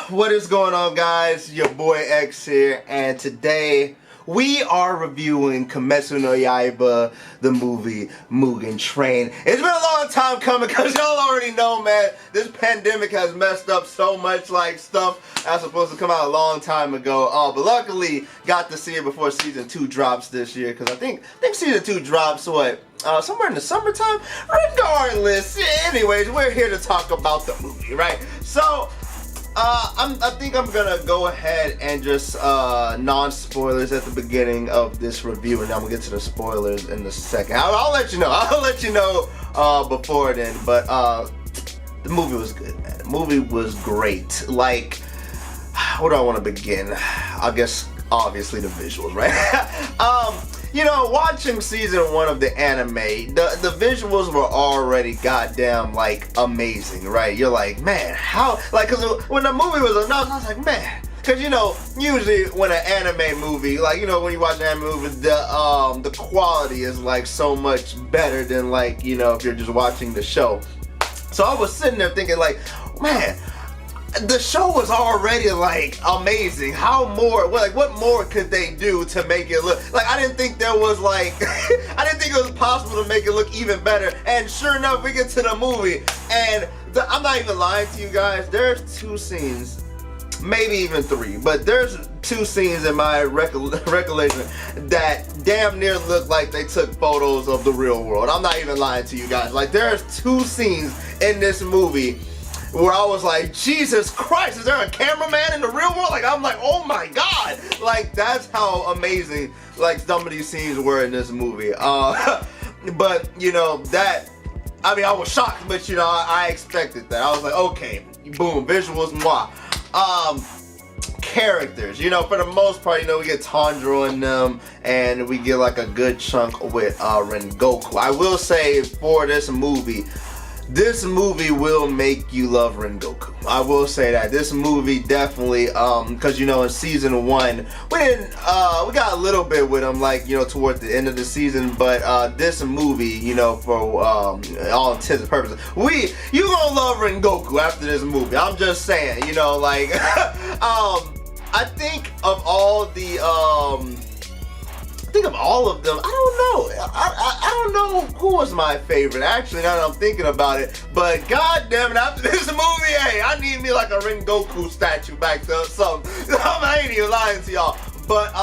What is going on, guys? Your boy X here, and today we are reviewing Kimetsu no Yaiba, the movie Mugen Train. It's been a long time coming because y'all already know, man, this pandemic has messed up so much, like, stuff that's supposed to come out a long time ago. But luckily, got to see it before season 2 drops this year, because I think season 2 drops, what, somewhere in the summertime? Regardless, anyways, we're here to talk about the movie, right? So, I think I'm gonna go ahead and just non-spoilers at the beginning of this review, and then I'm gonna get to the spoilers in a second. I'll let you know. I'll let you know before then. But the movie was good, man. The movie was great. Like, where do I want to begin? I guess obviously the visuals, right? You know, watching season 1 of the anime, the visuals were already goddamn, like, amazing, right? You're like, man, how, like, cause when the movie was announced, I was like, man, cause you know, usually when an anime movie, like, you know, when you watch an anime movie, the quality is, like, so much better than, like, you know, if you're just watching the show. So I was sitting there thinking, like, man, the show was already, like, amazing. How more, like, what more could they do to make it look, like, I didn't think there was, like, I didn't think it was possible to make it look even better. And sure enough, we get to the movie, and I'm not even lying to you guys, there's 2 scenes, maybe even 3, but there's 2 scenes in my recollection that damn near look like they took photos of the real world. I'm not even lying to you guys. Like, there's 2 scenes in this movie where I was like, Jesus Christ, is there a cameraman in the real world? Like, I'm like, oh my God. Like, that's how amazing, like, some of these scenes were in this movie. But, you know, that, I mean, I was shocked, but, you know, I expected that. I was like, okay, boom, visuals, mwah. Characters, you know, for the most part, you know, we get Tanjiro in them, and we get, like, a good chunk with Rengoku. I will say, for this movie will make you love Rengoku. I will say that. This movie definitely, because, you know, in season 1, we got a little bit with him, like, you know, towards the end of the season, but this movie, you know, for all intents and purposes, you gonna love Rengoku after this movie. I'm just saying, you know, like, I think of all the, of them, I don't know. I don't know who was my favorite, actually, now that I'm thinking about it. But god damn it, after this movie, hey, I need me like a Rengoku statue back there or something. I ain't even lying to y'all. But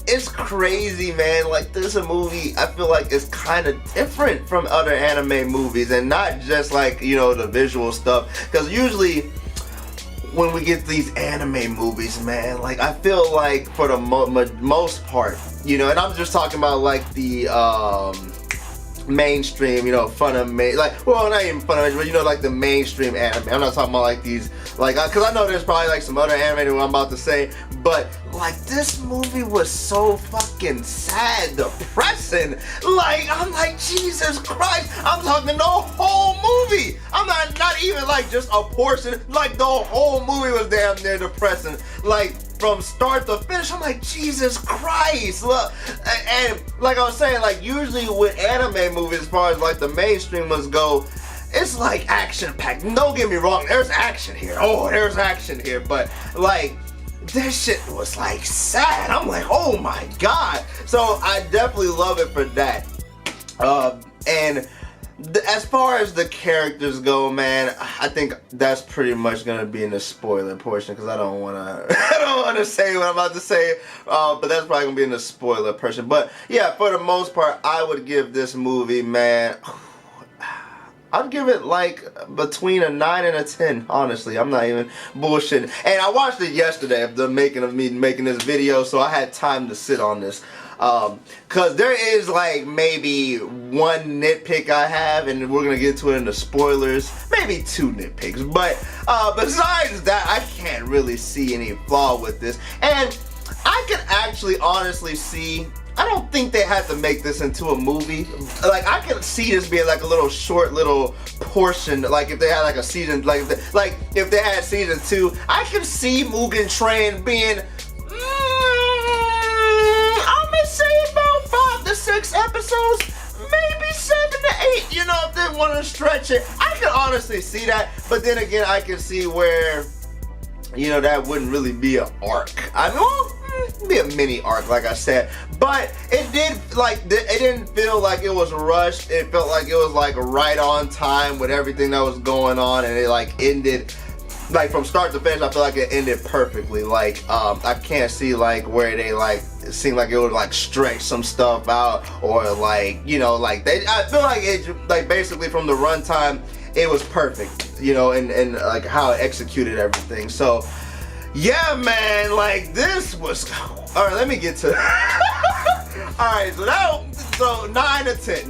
it's crazy, man. Like, this movie, I feel like it's kind of different from other anime movies, and not just like, you know, the visual stuff. Because usually when we get these anime movies, man, like, I feel like for the most part, you know, and I'm just talking about like the mainstream, you know, like, well, not even Funimation, but, you know, like the mainstream anime. I'm not talking about like these, like, because I know there's probably like some other anime that I'm about to say, but like, this movie was so fucking sad, depressing. Like, I'm like, Jesus Christ, I'm talking the whole movie. I'm not even like just a portion, like the whole movie was damn near depressing. Like, from start to finish, I'm like, Jesus Christ, look. And like I was saying, like, usually with anime movies, as far as like the mainstream ones go, it's like action packed. Don't get me wrong, there's action here. Oh, there's action here. But like, this shit was like sad. I'm like, oh my God. So I definitely love it for that. And as far as the characters go, man, I think that's pretty much gonna be in the spoiler portion, because I don't wanna say what I'm about to say, but that's probably gonna be in the spoiler portion. But yeah, for the most part, I would give this movie, man, I'd give it like between a 9 and a 10, honestly. I'm not even bullshitting. And I watched it yesterday of the making of me making this video, so I had time to sit on this. Cause there is like maybe 1 nitpick I have, and we're gonna get to it in the spoilers. Maybe 2 nitpicks, but besides that, I can't really see any flaw with this. And I can actually honestly see, I don't think they had to make this into a movie. Like, I can see this being like a little short little portion, like if they had like a season, like if they had season 2, I can see Mugen Train being, I'm gonna say about 5 to 6 episodes, maybe 7 to 8, you know, if they want to stretch it. I can honestly see that, but then again, I can see where, you know, that wouldn't really be an arc. I mean, well, it'd be a mini arc, like I said, but it did, like, it didn't feel like it was rushed. It felt like it was like right on time with everything that was going on, and it like ended, like from start to finish. I feel like it ended perfectly. Like, I can't see like where they like, it seemed like it would like stretch some stuff out, or like, you know, like I feel like it, like basically from the runtime, it was perfect, you know, and like how it executed everything. So yeah, man, like this was, all right, let me get to all right, so 9 to 10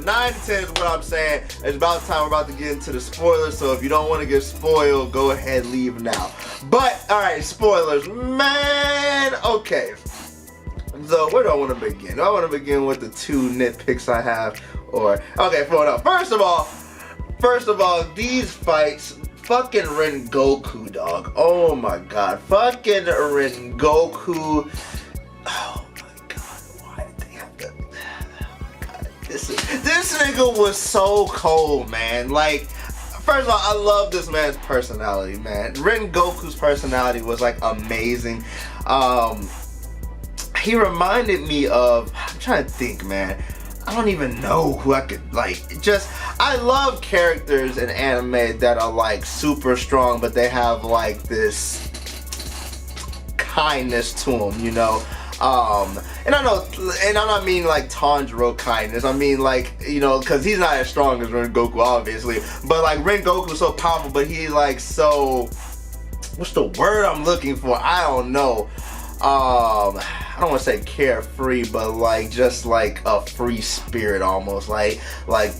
is what I'm saying. It's about time we're about to get into the spoilers, so if you don't want to get spoiled, go ahead, leave now. But all right, spoilers, man. Okay, so where do I want to begin? Do I want to begin with the 2 nitpicks I have, or okay, hold up. First of all, these fights, fucking Rengoku, dog. Oh my god, fucking Rengoku. Oh my god, why did they have to? Oh my god, this nigga was so cold, man. Like, first of all, I love this man's personality, man. Rengoku's personality was like amazing. He reminded me of, I'm trying to think, man. I don't even know who I could, like, just, I love characters in anime that are like super strong, but they have like this kindness to them, you know. And I know, and I don't mean like Tanjiro kindness. I mean like, you know, because he's not as strong as Rengoku, obviously. But like Rengoku's so powerful, but he's like so, what's the word I'm looking for? I don't know. I don't want to say carefree, but like just like a free spirit almost. Like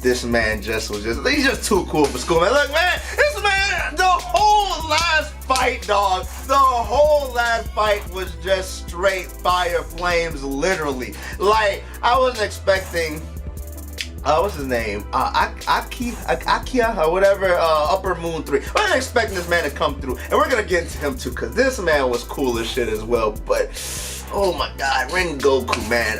this man just was just, he's just too cool for school, man. Look, man, this man, the whole last fight, dog, the whole last fight was just straight fire flames, literally. Like, I wasn't expecting, what's his name? Akia or whatever, Upper Moon 3. I wasn't expecting this man to come through, and we're gonna get into him too, cause this man was cool as shit as well. But oh my god, Rengoku, man.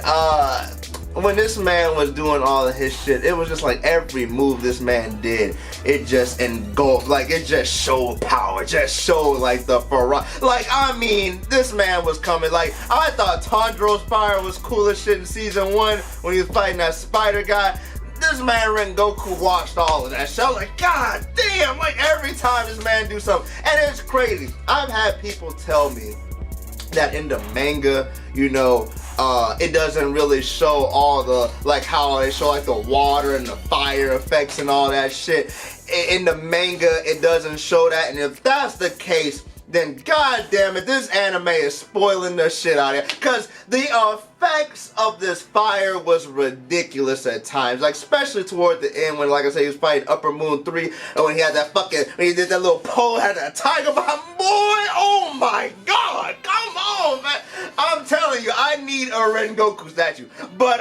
When this man was doing all of his shit, it was just like every move this man did, it just engulfed, like it just showed power, just showed like the ferocity. Like, I mean, this man was coming. Like, I thought Tanjiro's fire was cool as shit in season 1 when he was fighting that spider guy. This man Rengoku watched all of that shit. I was like, god damn, like every time this man do something. And it's crazy. I've had people tell me that in the manga, you know, it doesn't really show all the, like how they show like the water and the fire effects and all that shit. In the manga, it doesn't show that, and if that's the case, then god damn it, this anime is spoiling the shit out of it. Cause the effects of this fire was ridiculous at times. Like, especially toward the end when, like I said, he was fighting Upper Moon 3, and when he had that fucking, when he did that little pole, had that tiger behind, boy, oh my god, come on, man. I'm telling you, I need a Rengoku statue. But,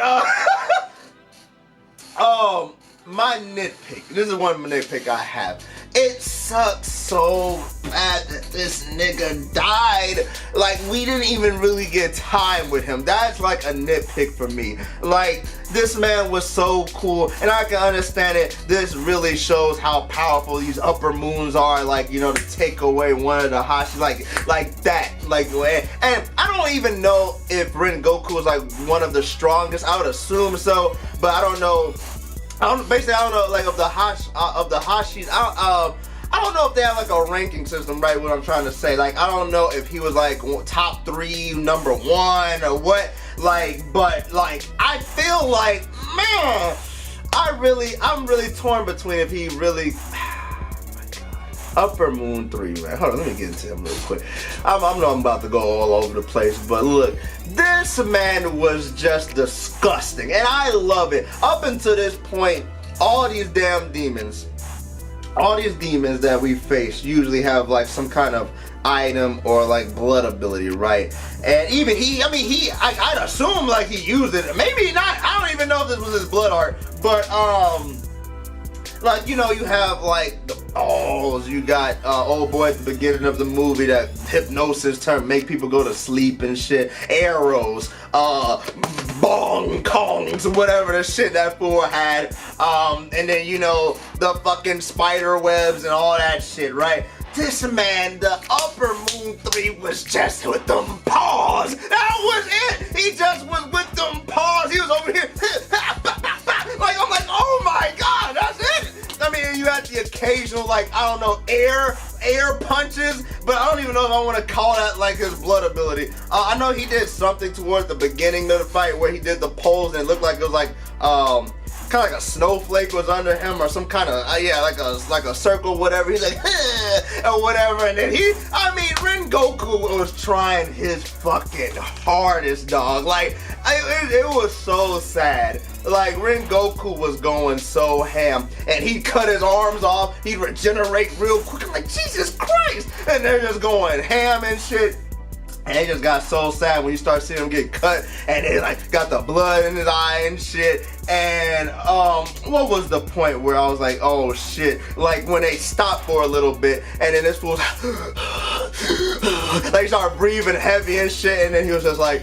my nitpick, this is one nitpick I have. It sucks so bad that this nigga died. Like, we didn't even really get time with him. That's like a nitpick for me. Like, this man was so cool, and I can understand it. This really shows how powerful these upper moons are, like, you know, to take away one of the Hashi, like that. Like, and I don't even know if Rengoku is like one of the strongest. I would assume so, but I don't know. Basically, I don't know, like, of the Hashis, I don't know if they have like a ranking system, right? What I'm trying to say, like, I don't know if he was like top 3, number 1, or what. Like, but like, I feel like, man, I'm really torn between if he really. Upper Moon 3, man. Hold on, let me get into him real quick. I know I'm about to go all over the place, but look, this man was just disgusting, and I love it. Up until this point, all these damn demons, all these demons that we face usually have like some kind of item or like blood ability, right? And even I'd assume like he used it. Maybe not. I don't even know if this was his blood art, but like, you know, you have like the balls, you got old boy at the beginning of the movie, that hypnosis term, make people go to sleep and shit, arrows, bong kongs, whatever the shit that fool had. And then, you know, the fucking spider webs and all that shit, right? This man, the upper moon 3 was just with them paws. That was it. He just was with them paws. He was over here. Like, I'm like, oh my God, that's it. I mean, you had the occasional, like, I don't know, air punches, but I don't even know if I want to call that like his blood ability. I know he did something towards the beginning of the fight where he did the pose and it looked like it was like, kind of like a snowflake was under him or some kind of like a circle, whatever. He's like or whatever, and then Rengoku was trying his fucking hardest, dog. Like it was so sad. Like Rengoku was going so ham, and he'd cut his arms off, he'd regenerate real quick. I'm like, Jesus Christ! And they're just going ham and shit. And it just got so sad when you start seeing him get cut, and they like got the blood in his eye and shit. And what was the point where I was like, oh shit? Like when they stopped for a little bit, and then this fool like started breathing heavy and shit, and then he was just like,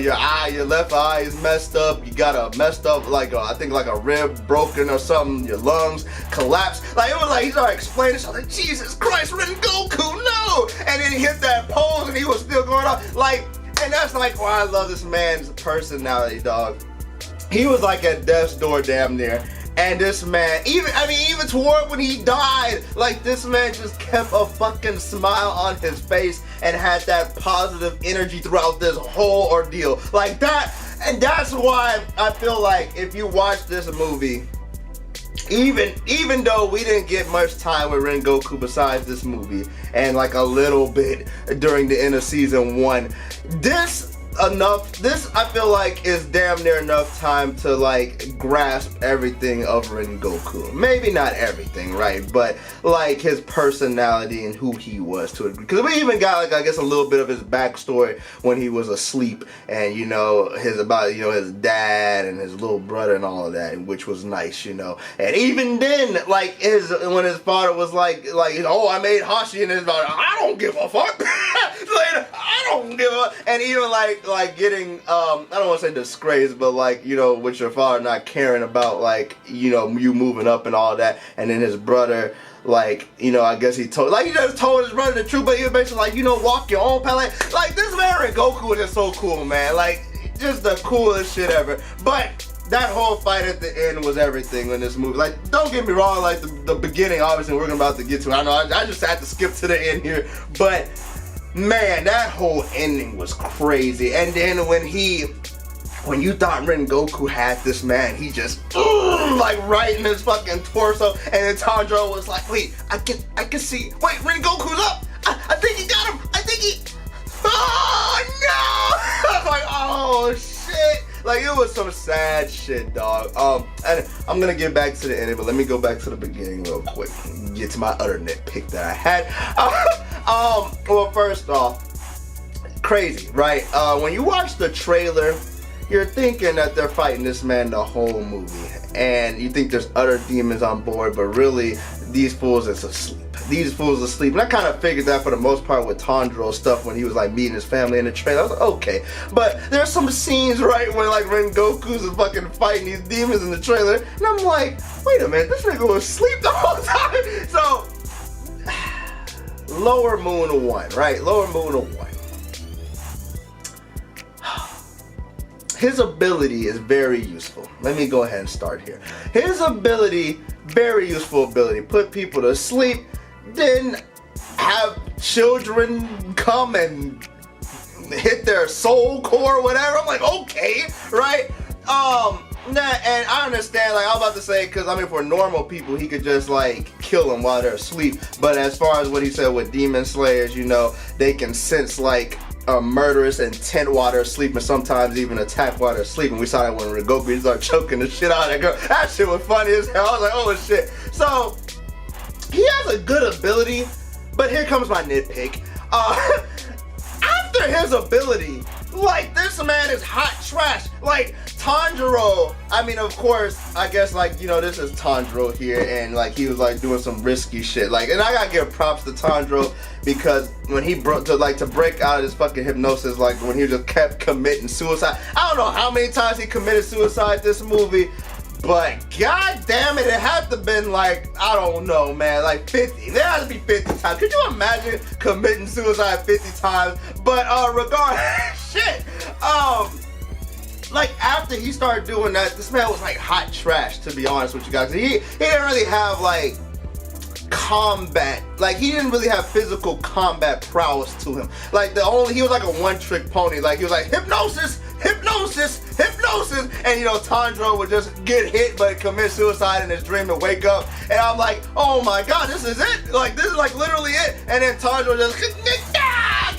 your left eye is messed up. You got a messed up I think like a rib broken or something. Your lungs collapsed. Like it was like he started explaining. So I was like, Jesus Christ, Rengoku, no! And then he hit that pose, and he was still going on. Like, and that's like why I love this man's personality, dog. He was like at death's door damn near. And this man, even toward when he died, like this man just kept a fucking smile on his face and had that positive energy throughout this whole ordeal. Like that, and that's why I feel like if you watch this movie, even though we didn't get much time with Rengoku besides this movie and like a little bit during the end of season 1, this I feel like is damn near enough time to like grasp everything of Rengoku. Maybe not everything, right? But like his personality and who he was to it. Because we even got like I guess a little bit of his backstory when he was asleep, and you know his dad and his little brother and all of that, which was nice, you know. And even then, like when his father was like oh, I made Hashi, and his father, I don't give a fuck. I don't give a, and even like getting I don't want to say disgraced, but like, you know, with your father not caring about like, you know, you moving up and all that. And then his brother, like, you know, I guess he just told his brother the truth, but he was basically like, you know, walk your own path. Like this man Rengoku was just so cool, man. Like just the coolest shit ever. But that whole fight at the end was everything in this movie. Like, don't get me wrong, like the beginning, obviously we're about to get to it. I know I just had to skip to the end here, but man, that whole ending was crazy. And then when you thought Rengoku had this, man, he just like right in his fucking torso, and then Tanjiro was like, wait, I can see, wait, Rengoku's up, I think he got him, oh no! I was like, oh shit. Like it was some sad shit, dog. And I'm gonna get back to the ending, but let me go back to the beginning real quick. Get to my other nitpick that I had. Well, first off, crazy, right? When you watch the trailer, you're thinking that they're fighting this man the whole movie, and you think there's other demons on board, but really, these fools is asleep. These fools asleep. And I kind of figured that for the most part with Tanjiro stuff when he was like meeting his family in the trailer. I was like, okay. But there's some scenes, right, where like Rengoku's fucking fighting these demons in the trailer, and I'm like, wait a minute, this nigga was asleep the whole time. So, Lower Moon 1, right? Lower Moon 1. His ability is very useful. Let me go ahead and start here. His ability, very useful ability. Put people to sleep, then have children come and hit their soul core or whatever. I'm like, okay, right? And I understand, like I was about to say, because I mean for normal people he could just like kill them while they're asleep. But as far as what he said with demon slayers, you know, they can sense like a murderous intent while they're asleep, and sometimes even attack while they're sleeping. We saw that when Rengoku started choking the shit out of that girl. That shit was funny as hell. I was like, oh shit. So he has a good ability, but here comes my nitpick. After his ability, like this man is hot trash. Like Tanjiro, I mean, of course, I guess, like, you know, this is Tanjiro here, and, like, he was, like, doing some risky shit. Like, and I gotta give props to Tanjiro, because when he broke, to break out of this fucking hypnosis, like, when he just kept committing suicide. I don't know how many times he committed suicide this movie, but god damn it, it had to been, like, I don't know, man, like 50. There had to be 50 times. Could you imagine committing suicide 50 times? But, regardless, shit, like, after he started doing that, this man was like hot trash, to be honest with you guys. He didn't really have, like, combat, like, he didn't really have physical combat prowess to him. Like, he was like a one-trick pony. Like, he was like, hypnosis, hypnosis, hypnosis, and, you know, Tanjiro would just get hit but commit suicide in his dream to wake up, and I'm like, oh my god, this is it? Like, this is like literally it? And then Tanjiro just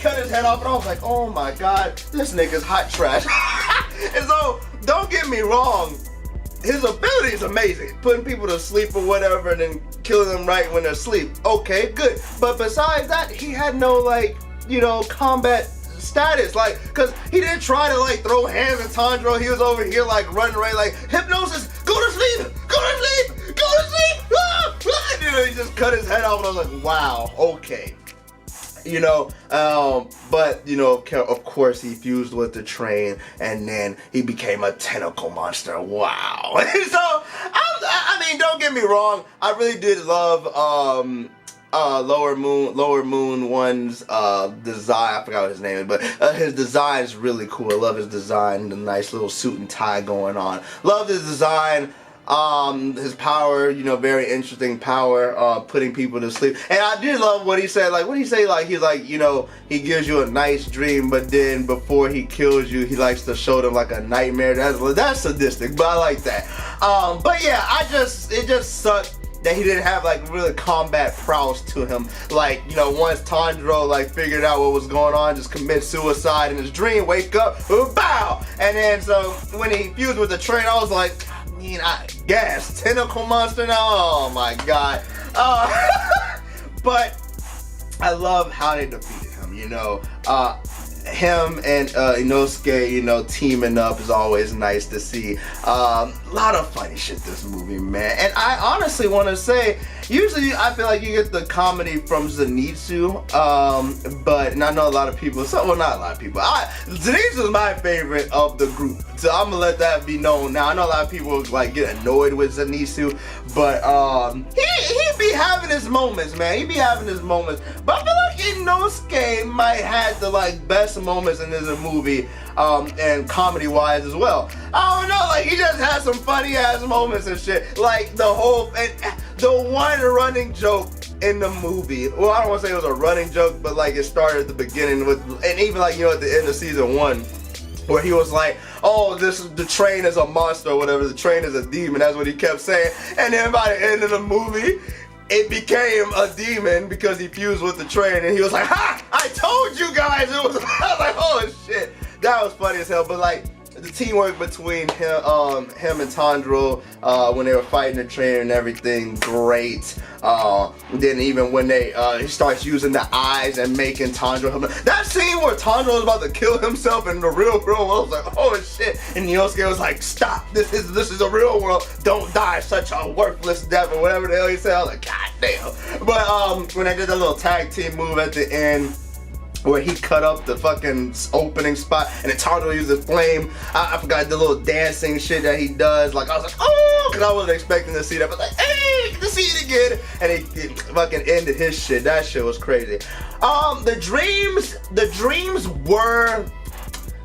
cut his head off, and I was like, oh my god, this nigga's hot trash. And so, don't get me wrong, his ability is amazing. Putting people to sleep or whatever, and then killing them right when they're asleep. Okay, good. But besides that, he had no, like, you know, combat status. Like, cause he didn't try to, like, throw hands at Tanjiro. He was over here, like, running away, like, hypnosis, go to sleep, go to sleep, go to sleep. Ah, ah. You know, he just cut his head off, and I was like, wow, okay. You know, but, you know, of course he fused with the train, and then he became a tentacle monster. Wow. So, I mean, don't get me wrong, I really did love, Lower Moon One's, design. I forgot what his name is, but, his design is really cool. I love his design, the nice little suit and tie going on. Love his design. His power, you know, very interesting power, putting people to sleep. And I did love what he said, like, what did he say, like, he's like, you know, he gives you a nice dream, but then before he kills you, he likes to show them, like, a nightmare. That's sadistic, but I like that. But yeah, it just sucked that he didn't have, like, really combat prowess to him. Like, you know, once Tanjiro, like, figured out what was going on, just commit suicide in his dream, wake up, bow! And then, so, when he fused with the train, I was like, I guess tentacle monster now. Oh my god. But I love how they defeated him. You know, him and Inosuke, you know, teaming up is always nice to see. A lot of funny shit this movie, man. And I honestly want to say, usually I feel like you get the comedy from Zenitsu, but and I know a lot of people, well, not a lot of people. Zenitsu is my favorite of the group, so I'm gonna let that be known. Now I know a lot of people like get annoyed with Zenitsu, but he be having his moments, man. He be having his moments. But I feel like Inosuke might have the like best moments in this movie, and comedy-wise as well. I don't know, like he just had some funny ass moments and shit. Like the one running joke in the movie. Well, I don't want to say it was a running joke, but like it started at the beginning with, and even like, you know, at the end of season 1, where he was like, oh, the train is a monster or whatever, the train is a demon, that's what he kept saying. And then by the end of the movie, it became a demon because he fused with the train, and he was like, ha! I told you guys it was. I was like, oh shit, that was funny as hell. But like the teamwork between him and Tanjiro when they were fighting the train and everything, great. Then even when he starts using the eyes and making Tanjiro, that scene where Tanjiro was about to kill himself in the real world, I was like, oh shit. And Inosuke was like, stop, this is the real world, don't die such a worthless death, or whatever the hell he said. I was like, god damn. But when they did the little tag team move at the end, where he cut up the fucking opening spot, and then Tanjiro used the flame. I forgot the little dancing shit that he does. Like, I was like, oh, because I wasn't expecting to see that. But like, hey, get to see it again. And he fucking ended his shit. That shit was crazy. The dreams were,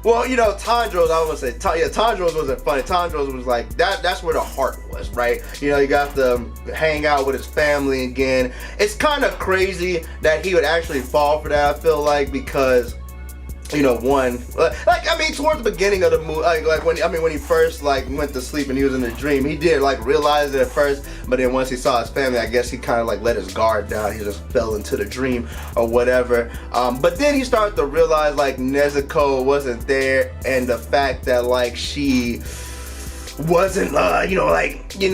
well, you know, Tanjiro's, I would say, Tanjiro's wasn't funny. Tanjiro's was like, that's where the heart was, right? You know, you got to hang out with his family again. It's kind of crazy that he would actually fall for that, I feel like, because, you know, one, like, I mean, towards the beginning of the movie, like when he first, like, went to sleep and he was in a dream, he did, like, realize it at first, but then once he saw his family, I guess he kind of, like, let his guard down. He just fell into the dream or whatever. But then he started to realize, like, Nezuko wasn't there, and the fact that, like, she wasn't, like, he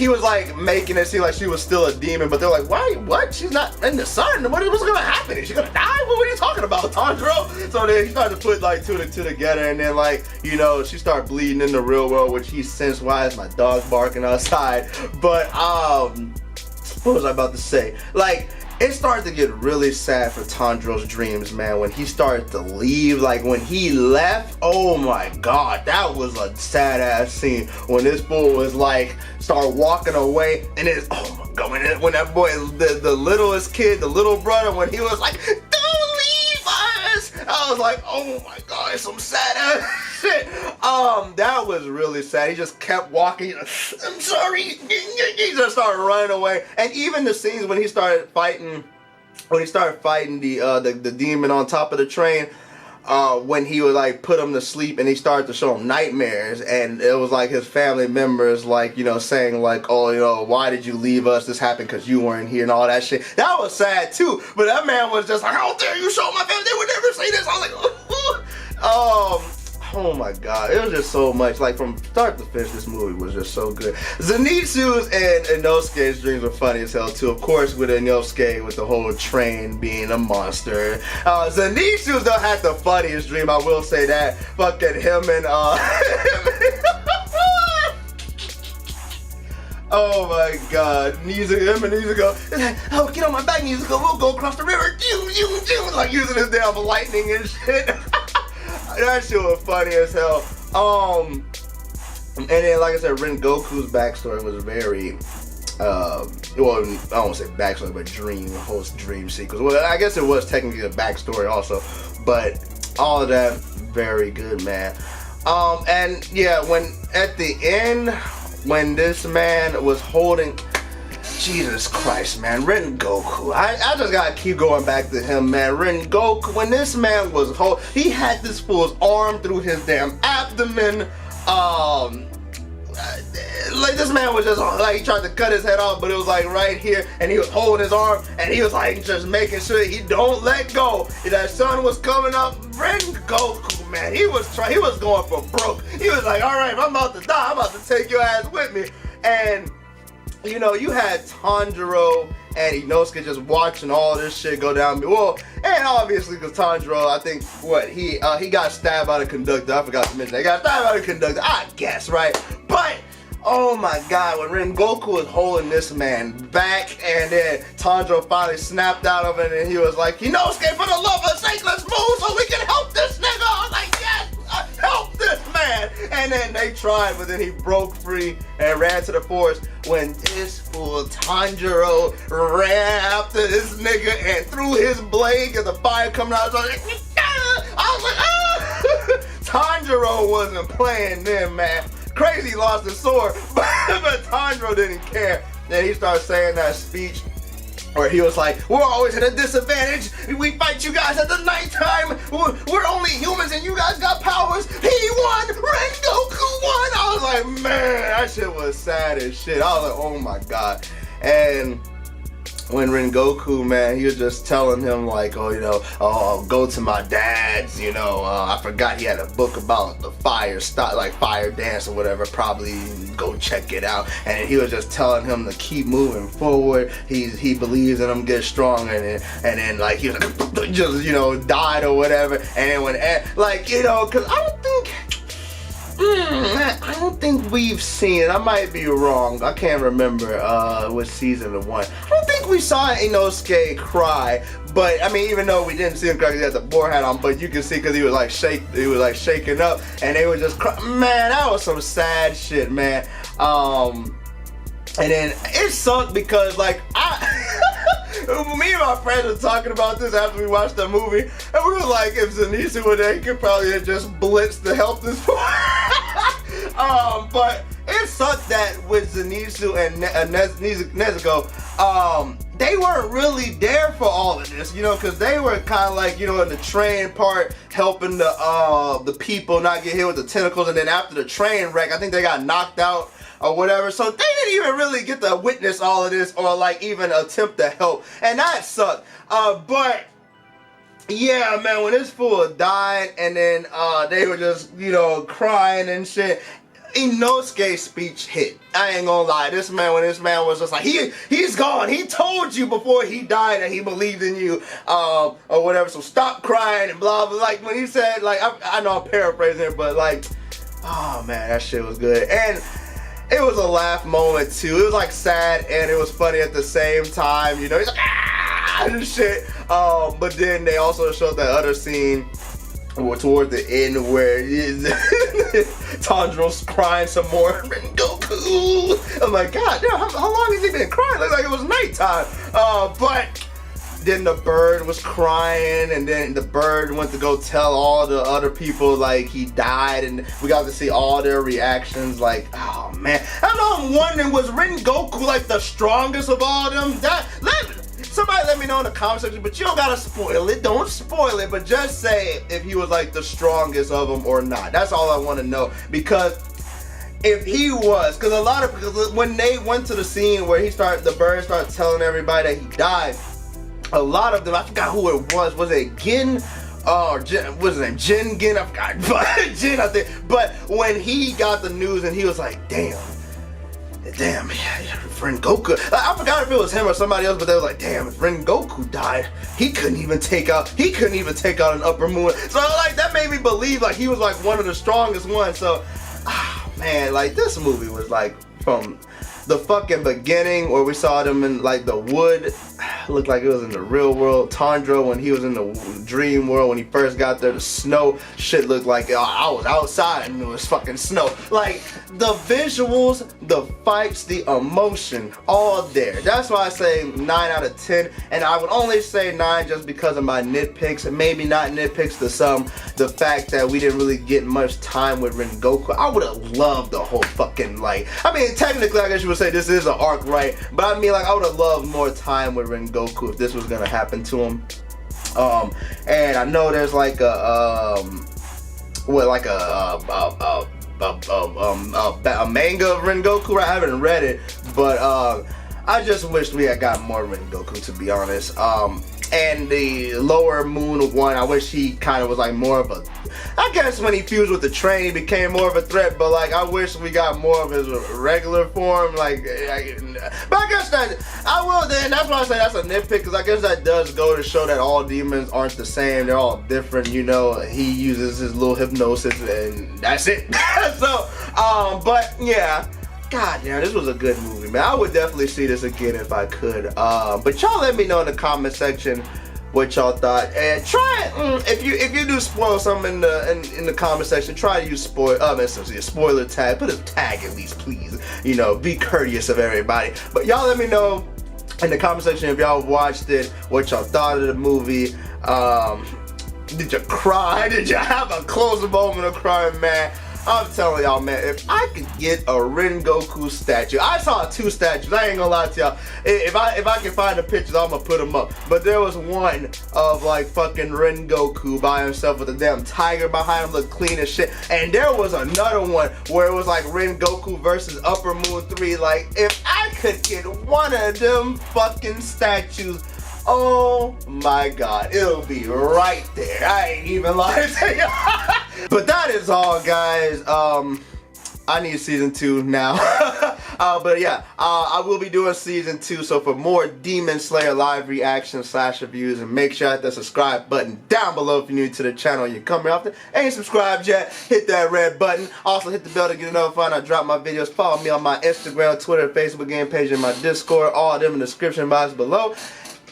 was, like, making it seem like she was still a demon, but they're like, why, what? She's not in the sun. What's gonna happen? Is she gonna die? What are you talking about, Tanjiro? So then he started to put like two together, and then like, you know, she started bleeding in the real world, which he sensed. Why is my dog barking outside? But what was I about to say? Like, it started to get really sad for Tanjiro's dreams, man, when he started to leave. Like, when he left, oh my god, that was a sad ass scene when this fool was like, start walking away, and it's, oh my god, when that boy, the littlest kid, the little brother, when he was like, don't leave us, I was like, oh my god, it's some sad ass shit. That was really sad. He just kept walking. I'm sorry. He just started running away. And even the scenes when he started fighting, the demon on top of the train, when he would like put him to sleep and he started to show him nightmares, and it was like his family members, like, you know, saying like, oh, you know, why did you leave us? This happened because you weren't here and all that shit. That was sad too. But that man was just like, how dare you show my family? They would never say this. I was like, oh my god, it was just so much. Like, from start to finish, this movie was just so good. Zenitsu's and Inosuke's dreams were funny as hell too. Of course, with Inosuke with the whole train being a monster. Zenitsu's though had the funniest dream, I will say that. Fucking him and oh my god, him and Nezuko, like, oh, get on my back, Nezuko, we'll go across the river, like using his damn lightning and shit. That shit was funny as hell. And then, like I said, Rengoku's backstory was very, well, I don't want to say backstory, but dream sequence. Well, I guess it was technically a backstory also, but all of that, very good, man. And yeah, when at the end, when this man was holding, Jesus Christ, man, Rengoku. I just gotta keep going back to him, man. Rengoku, when this man was he had this fool's arm through his damn abdomen. Like, this man was just like, he tried to cut his head off, but it was like right here, and he was holding his arm, and he was like just making sure he don't let go. That sun was coming up. Rengoku, man, he was going for broke. He was like, all right, if I'm about to die, I'm about to take your ass with me. And you know, you had Tanjiro and Inosuke just watching all this shit go down. Well, and obviously because Tanjiro, I think, he got stabbed by the conductor. I forgot to mention that. He got stabbed by the conductor, I guess, right? But, oh my god, when Rengoku was holding this man back, and then Tanjiro finally snapped out of it, and he was like, Inosuke, for the love of sake, let's move so we can help this nigga. I was like, yes, help this man. And then they tried, but then he broke free and ran to the forest. When this fool Tanjiro ran after this nigga and threw his blade, and the fire coming out, I was like, ah! Tanjiro wasn't playing then, man. Crazy lost his sword, but Tanjiro didn't care. Then he started saying that speech where he was like, we're always at a disadvantage. We fight you guys at the nighttime. We're only humans and you guys got powers. He won. Rengoku won. I was like, man, that shit was sad as shit. I was like, oh my god. And when Rengoku, man, he was just telling him like, oh, you know, oh, go to my dad's, you know, I forgot he had a book about the fire dance or whatever, probably go check it out. And he was just telling him to keep moving forward. He believes in him, get strong, and then like he was like, just, you know, died or whatever. And then when, like, you know, cause I don't think we've seen it. I might be wrong. I can't remember what season it was. I don't think we saw Inosuke cry. But I mean, even though we didn't see him cry because he had the boar hat on, but you can see because he was like shaking up, and they were just crying. Man, that was some sad shit, man. And then it sucked because like me and my friends were talking about this after we watched the movie, and we were like, if Zenitsu were there, he could probably have just blitzed to help this boy. But it sucked that with Zenitsu and Nezuko, they weren't really there for all of this, you know, because they were kind of like, you know, in the train part, helping the people not get hit with the tentacles, and then after the train wreck, I think they got knocked out or whatever, so they didn't even really get to witness all of this or like even attempt to help, and that sucked. But yeah, man, when this fool died and then they were just, you know, crying and shit, Inosuke's speech hit. I ain't gonna lie. When this man was just like, he's gone. He told you before he died that he believed in you, or whatever. So stop crying and blah blah. Like when he said, like I know I'm paraphrasing it, but like, oh man, that shit was good. And it was a laugh moment too. It was like sad and it was funny at the same time. You know, he's like ah and shit. But then they also showed that other scene toward the end where Tanjiro's crying some more. Goku. I'm like, God damn, how long has he been crying? Looked like it was nighttime. But then the bird was crying, and then the bird went to go tell all the other people like he died, and we got to see all their reactions. Like, oh man, I know I'm wondering, was Rengoku like the strongest of all them? Somebody let me know in the comment section, but you don't gotta spoil it. Don't spoil it, but just say if he was like the strongest of them or not. That's all I want to know, because if he was, because when they went to the scene where the bird started telling everybody that he died, a lot of them, I forgot who it was. Was it Gin? What's his name? Jin Gin? I forgot. But Jin, I think. But when he got the news and he was like, damn, Rengoku. I forgot if it was him or somebody else, but they was like, damn, if Rengoku died, he couldn't even take out an upper moon. So like that made me believe like he was like one of the strongest ones. So, man, like this movie was like from the fucking beginning where we saw them in like the wood, looked like it was in the real world. Tanjiro when he was in the dream world, when he first got there, the snow shit looked like I was outside and it was fucking snow. Like the visuals, the fights, the emotion, all there. That's why I say 9 out of 10, and I would only say 9 just because of my nitpicks, and maybe not nitpicks to some, the fact that we didn't really get much time with Rengoku. I would have loved the whole fucking, like, I mean technically I guess you would say this is an arc, right? But I mean, like, I would have loved more time with Rengoku if this was gonna happen to him. And I know there's like a manga of Rengoku. I haven't read it, but I just wish we had got more Rengoku, to be honest. And the lower moon one, I wish he kind of was like more of a, I guess when he fused with the train he became more of a threat, but like I wish we got more of his regular form, like, but I guess that, I will then, that's why I say that's a nitpick, because I guess that does go to show that all demons aren't the same, they're all different, you know. He uses his little hypnosis and that's it. So, but yeah. God damn, this was a good movie, man. I would definitely see this again if I could. But y'all let me know in the comment section what y'all thought, and try it. If you do spoil something in the comment section, try to use a spoiler tag. Put a tag at least, please. You know, be courteous of everybody. But y'all let me know in the comment section if y'all watched it, what y'all thought of the movie. Did you cry? Did you have a close moment of crying, man? I'm telling y'all, man, if I could get a Rengoku statue, I saw 2 statues, I ain't gonna lie to y'all. If I can find the pictures, I'm gonna put them up. But there was one of like fucking Rengoku by himself with a damn tiger behind him, looked clean as shit. And there was another one where it was like Rengoku versus Upper Moon 3. Like, if I could get one of them fucking statues, oh my god, it'll be right there. I ain't even lying to you. But that is all, guys. I need season 2 now. But yeah, I will be doing season 2. So for more Demon Slayer live reactions / reviews, and make sure to hit the subscribe button down below if you're new to the channel and you're coming often. Ain't subscribed yet, hit that red button. Also hit the bell to get notified when I drop my videos. Follow me on my Instagram, Twitter, Facebook game page, and my Discord. All of them in the description box below.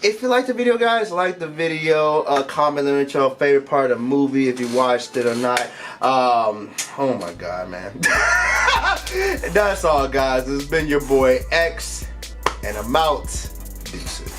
If you liked the video, guys, like the video, comment on your favorite part of the movie, if you watched it or not. Oh my god, man. That's all, guys. This has been your boy X, and I'm out. Deuces.